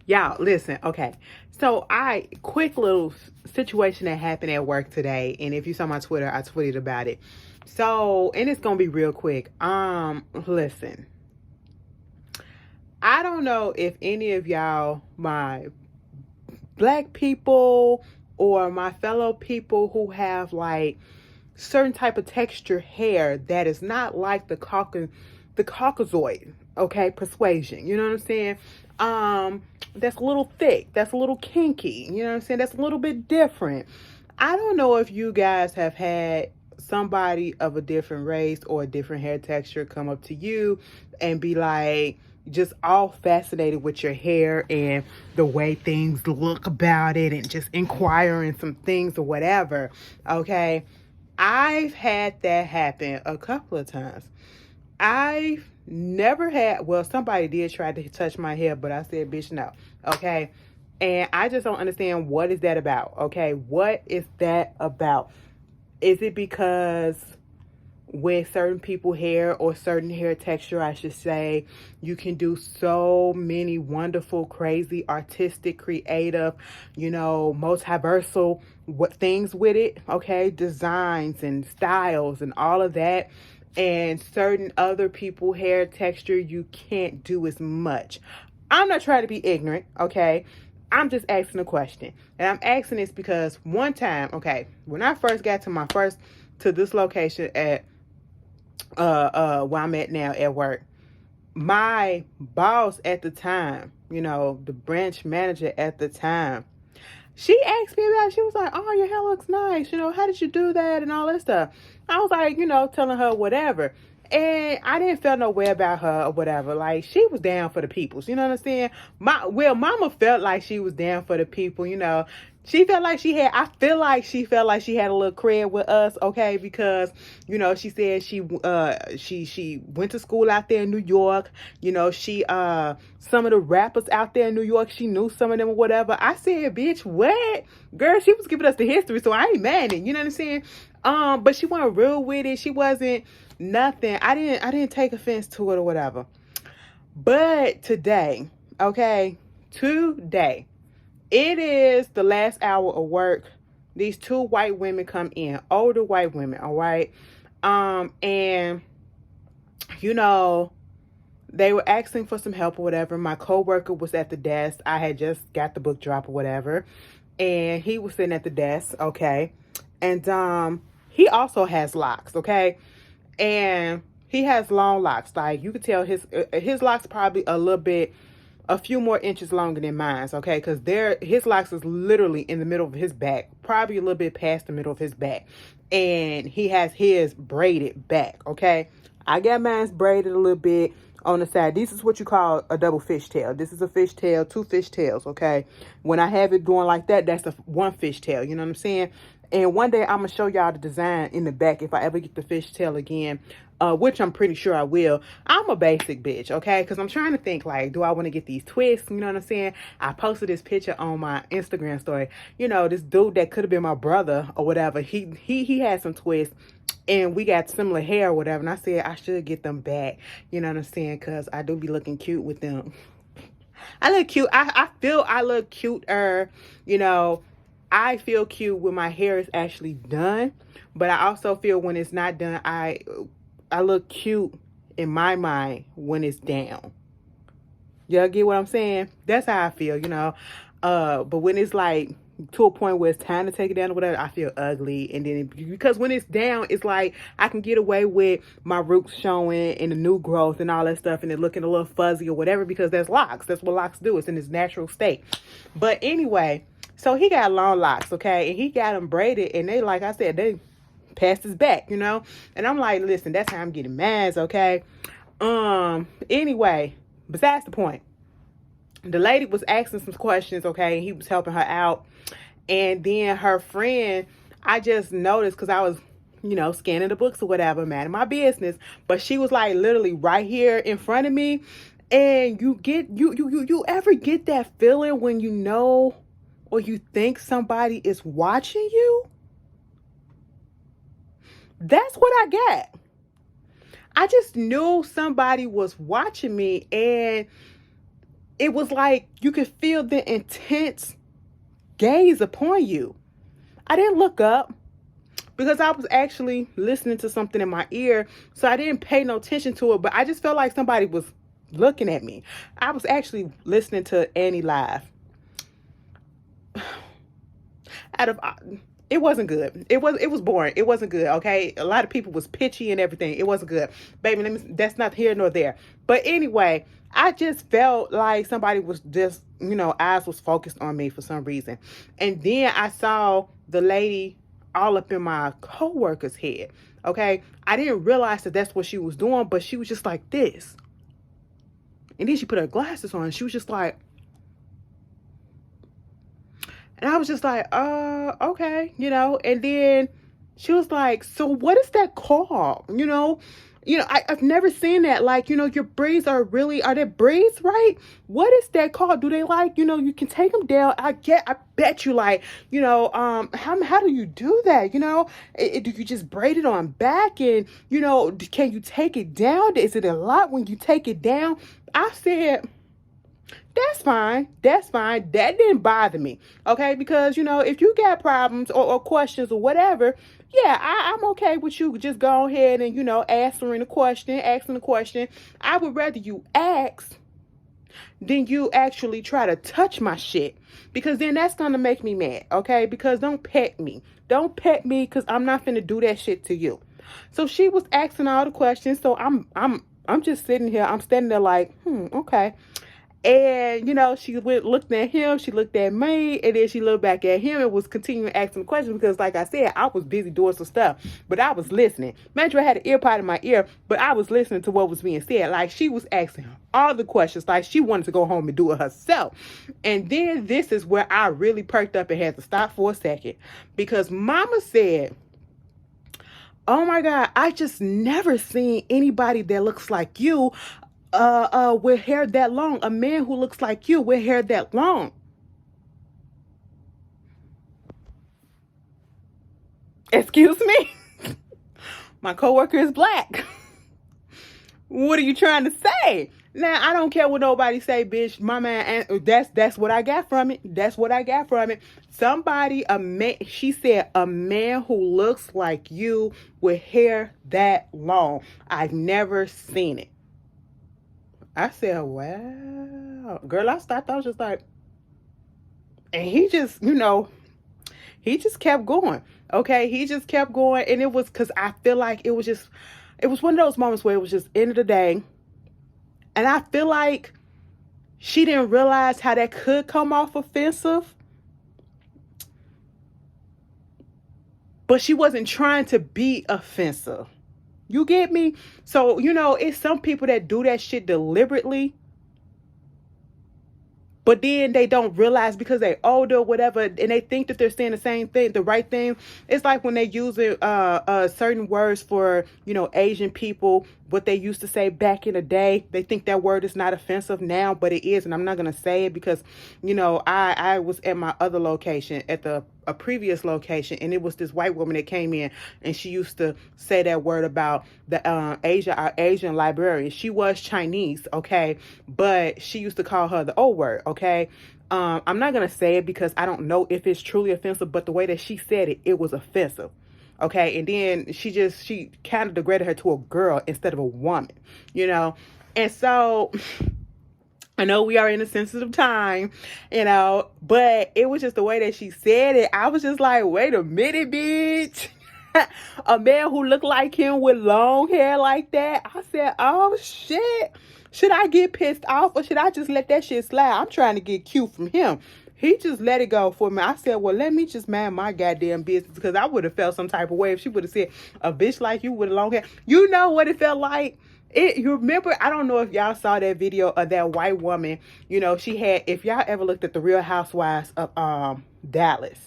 Y'all, listen, okay. So quick little situation that happened at work today, and if you saw my Twitter, I tweeted about it. So, and it's gonna be real quick. Listen, I don't know if any of y'all, my black people or my fellow people who have like certain type of texture hair that is not like the Caucasoid, okay, persuasion. You know what I'm saying? That's a little thick, that's a little kinky, you know what I'm saying? That's a little bit different. I don't know if you guys have had somebody of a different race or a different hair texture come up to you and be like just all fascinated with your hair and the way things look about it and just inquiring some things or whatever. Okay. I've had that happen a couple of times. I've never had, well, somebody did try to touch my hair, but I said, bitch, no. Okay. And I just don't understand, what is that about? Okay. What is that about? Is it because with certain people hair or certain hair texture, I should say, you can do so many wonderful, crazy, artistic, creative, multiversal things with it, okay? Designs and styles and all of that. And certain other people hair texture, you can't do as much. I'm not trying to be ignorant, okay? I'm just asking a question. And I'm asking this because one time, okay, when I first got to this location at where I'm at now at work, my boss at the time, the branch manager at the time, she asked me about it. She was like, oh, your hair looks nice. How did you do that and all that stuff? I was like, telling her whatever. And I didn't feel no way about her or whatever. Like, she was down for the peoples. You know what I'm saying? Mama felt like she was down for the people. She felt like I feel like she felt like she had a little cred with us, okay? Because, she said she went to school out there in New York. Some of the rappers out there in New York, she knew some of them or whatever. I said, bitch, what? Girl, she was giving us the history, so I ain't mad at it. You know what I'm saying? But she wasn't real with it. She wasn't nothing. I didn't take offense to it or whatever. But today, okay, today, it is the last hour of work. These two white women come in, older white women, all right? And they were asking for some help or whatever. My coworker was at the desk. I had just got the book drop or whatever. And he was sitting at the desk, okay? And he also has locks, okay? And he has long locks. Like, you could tell his locks probably a few more inches longer than mine, okay? Because his locks is literally in the middle of his back, probably a little bit past the middle of his back. And he has his braided back, okay? I got mine braided a little bit on the side. This is what you call a double fishtail. This is a fishtail, two fishtails, okay? When I have it going like that, that's one fishtail, you know what I'm saying? And one day I'm going to show y'all the design in the back if I ever get the fishtail again, which I'm pretty sure I will. I'm a basic bitch, okay? Because I'm trying to think, like, do I want to get these twists? You know what I'm saying? I posted this picture on my Instagram story. This dude that could have been my brother or whatever, he had some twists. And we got similar hair or whatever. And I said I should get them back. You know what I'm saying? Because I do be looking cute with them. I look cute. I feel I look cuter. I feel cute when my hair is actually done. But I also feel when it's not done, I look cute in my mind when it's down. Y'all get what I'm saying? That's how I feel, But when it's like to a point where it's time to take it down or whatever, I feel ugly. And then because when it's down, it's like I can get away with my roots showing and the new growth and all that stuff, and it looking a little fuzzy or whatever, because that's locks. That's what locks do. It's in its natural state. But anyway, so he got long locks, okay, and he got them braided, and they, like I said, they past his back, and I'm like, listen, that's how I'm getting mad, okay. Anyway, besides the point, the lady was asking some questions, okay, and he was helping her out. And then her friend, I just noticed, because I was, scanning the books or whatever, man, in my business. But she was like literally right here in front of me. And you ever get that feeling when or you think somebody is watching you? That's what I got. I just knew somebody was watching me, and it was like you could feel the intense gaze upon you. I didn't look up because I was actually listening to something in my ear, so I didn't pay no attention to it, but I just felt like somebody was looking at me. I was actually listening to Annie live. Out of It wasn't good. It was boring. It wasn't good. Okay, a lot of people was pitchy and everything. It wasn't good, baby. That's not here nor there. But anyway, I just felt like somebody was just, eyes was focused on me for some reason. And then I saw the lady all up in my coworker's head. Okay, I didn't realize that that's what she was doing, but she was just like this. And then she put her glasses on. And she was just like. And I was just like, okay, and then she was like, so what is that called? I've never seen that. Like, your braids are they braids, right? What is that called? Do they you can take them down. I bet you how do you do that? Do you just braid it on back and, can you take it down? Is it a lot when you take it down? I said, that's fine. That's fine. That didn't bother me. Okay. Because, if you got problems or questions or whatever, yeah, I'm okay with you just go ahead and, asking the question. I would rather you ask than you actually try to touch my shit, because then that's going to make me mad. Okay. Because don't pet me. Don't pet me, because I'm not finna do that shit to you. So she was asking all the questions. So I'm just sitting here. I'm standing there like, okay. And, she looked at him, she looked at me, and then she looked back at him and was continuing asking questions because, like I said, I was busy doing some stuff, but I was listening. Man, I had an ear pod in my ear, but I was listening to what was being said. Like, she was asking all the questions, like she wanted to go home and do it herself. And then this is where I really perked up and had to stop for a second, because Mama said, oh my God, I just never seen anybody that looks like you with hair that long. A man who looks like you with hair that long. Excuse me? My coworker is black. What are you trying to say? Now, I don't care what nobody say, bitch. My man, that's what I got from it. That's what I got from it. She said, a man who looks like you with hair that long. I've never seen it. I said, wow. Girl, I stopped. I was just like, and he just, he just kept going. Okay. He just kept going. And it was because I feel like it was one of those moments where it was just end of the day. And I feel like she didn't realize how that could come off offensive. But she wasn't trying to be offensive. You get me? So, it's some people that do that shit deliberately, but then they don't realize because they older or whatever, and they think that they're saying the same thing, the right thing. It's like when they use certain words for, Asian people, what they used to say back in the day. They think that word is not offensive now, but it is. And I'm not going to say it because, I was at my other location, at a previous location, and it was this white woman that came in, and she used to say that word about our Asian librarian. She was Chinese, okay, but she used to call her the O word, okay. I'm not gonna say it because I don't know if it's truly offensive, but the way that she said it, it was offensive. Okay, and then she kind of degraded her to a girl instead of a woman, and so I know we are in a sensitive time, but it was just the way that she said it. I was just like, wait a minute, bitch. A man who looked like him with long hair like that. I said, oh shit. Should I get pissed off or should I just let that shit slide? I'm trying to get cute from him. He just let it go for me. I said, well, let me just mind my goddamn business, because I would have felt some type of way if she would have said, a bitch like you with long hair. You know what it felt like? You remember, I don't know if y'all saw that video of that white woman. She had, if y'all ever looked at the Real Housewives of Dallas,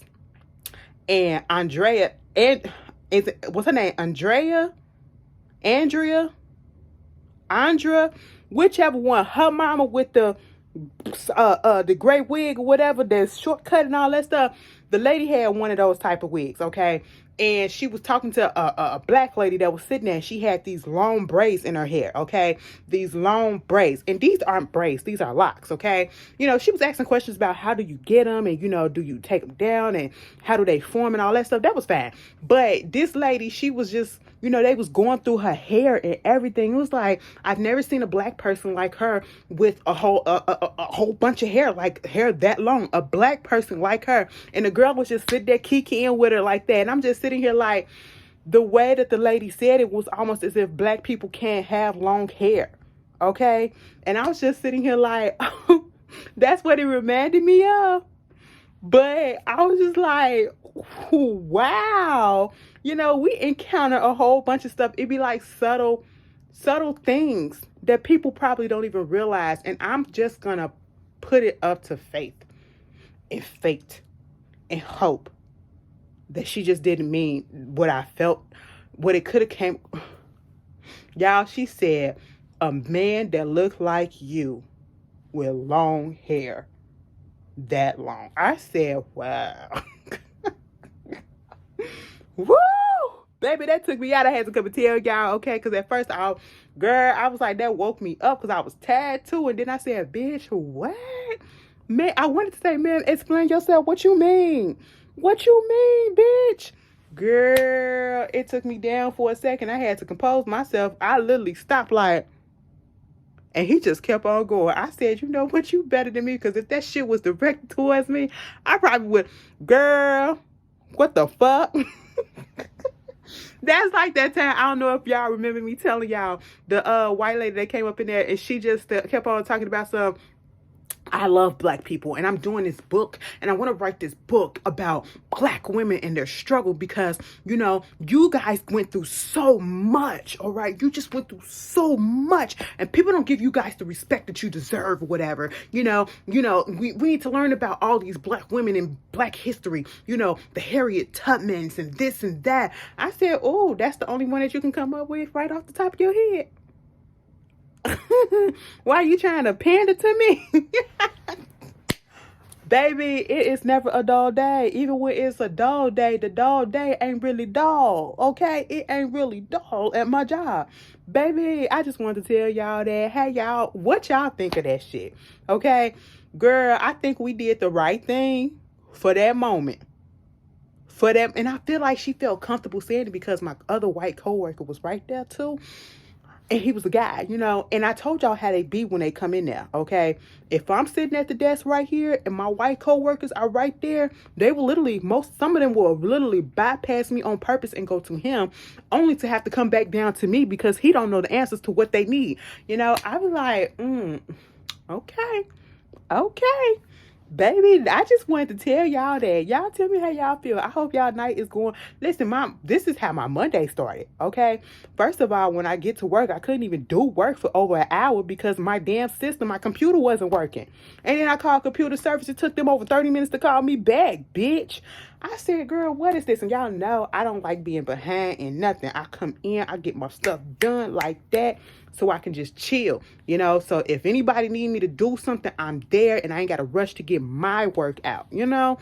and Andrea, and what's her name? Andrea, whichever one, her mama with the gray wig or whatever, the shortcut and all that stuff. The lady had one of those type of wigs, okay? and she was talking to a black lady that was sitting there, and she had these long braids in her hair, okay? These long braids. And these aren't braids, these are locks, okay? You know, she was asking questions about how do you get them, and, you know, do you take them down, and how do they form, and all that stuff. That was fine. But this lady, she was just, you know, they was going through her hair and everything. It was like, I've never seen a black person like her with a whole bunch of hair, like hair that long. A black person like her. And the girl was just sitting there kikiing with her like that. And I'm just sitting here like, the way that the lady said it was almost as if black people can't have long hair. Okay? And I was just sitting here like, that's what it reminded me of. But I was just like, wow. You know, we encounter a whole bunch of stuff. It'd be like subtle things that people probably don't even realize. And I'm just going to put it up to faith and fate and hope that she just didn't mean what I felt, what it could have came. Y'all, she said, a man that looked like you with long hair. That long. I said, wow. Woo! Baby, that took me out. I had to come and tell y'all, okay? Because at first, I was like, that woke me up because I was tired too. And then I said, bitch, what? Man, I wanted to say, man, explain yourself. What you mean? What you mean, bitch? Girl, it took me down for a second. I had to compose myself. I literally stopped like, and he just kept on going. I said, you know what? You better than me. Because if that shit was directed towards me, I probably would. Girl, what the fuck? That's like that time. I don't know if y'all remember me telling y'all the white lady that came up in there. And she just kept on talking about some, I love black people, and I'm doing this book, and I want to write this book about black women and their struggle because, you know, you guys went through so much, all right? You just went through so much, and people don't give you guys the respect that you deserve or whatever. You know, we need to learn about all these black women in black history, you know, the Harriet Tubmans and this and that. I said, oh, that's the only one that you can come up with right off the top of your head. Why are you trying to pander to me? Baby, it is never a dull day. Even when it's a dull day, the dull day ain't really dull. Okay? It ain't really dull at my job. Baby, I just wanted to tell y'all that. Hey, y'all, what y'all think of that shit? Okay? Girl, I think we did the right thing for that moment. For that, and I feel like she felt comfortable saying it because my other white coworker was right there too. And he was a guy, you know, and I told y'all how they be when they come in there, okay? If I'm sitting at the desk right here and my white coworkers are right there, they will literally, some of them will literally bypass me on purpose and go to him, only to have to come back down to me because he don't know the answers to what they need. You know, I was like, okay. Baby, I just wanted to tell y'all that. Y'all tell me how y'all feel. I hope y'all night is going. Listen, this is how my Monday started, okay? First of all, when I get to work, I couldn't even do work for over an hour because my damn system, my computer wasn't working. And then I called computer service. It took them over 30 minutes to call me back, bitch. I said, girl, what is this? And y'all know I don't like being behind in nothing. I come in, I get my stuff done like that so I can just chill, you know? So if anybody need me to do something, I'm there and I ain't got to rush to get my work out, you know?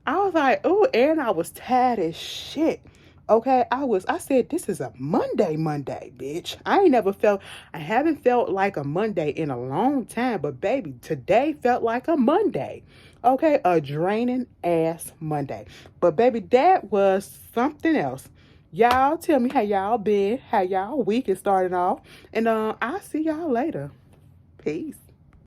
I was like, oh, and I was tired as shit. Okay, I said, this is a Monday, bitch. I haven't felt like a Monday in a long time, but baby, today felt like a Monday. Okay, a draining ass Monday. But baby, that was something else. Y'all tell me how y'all been, how y'all week is starting off. And I'll see y'all later. Peace.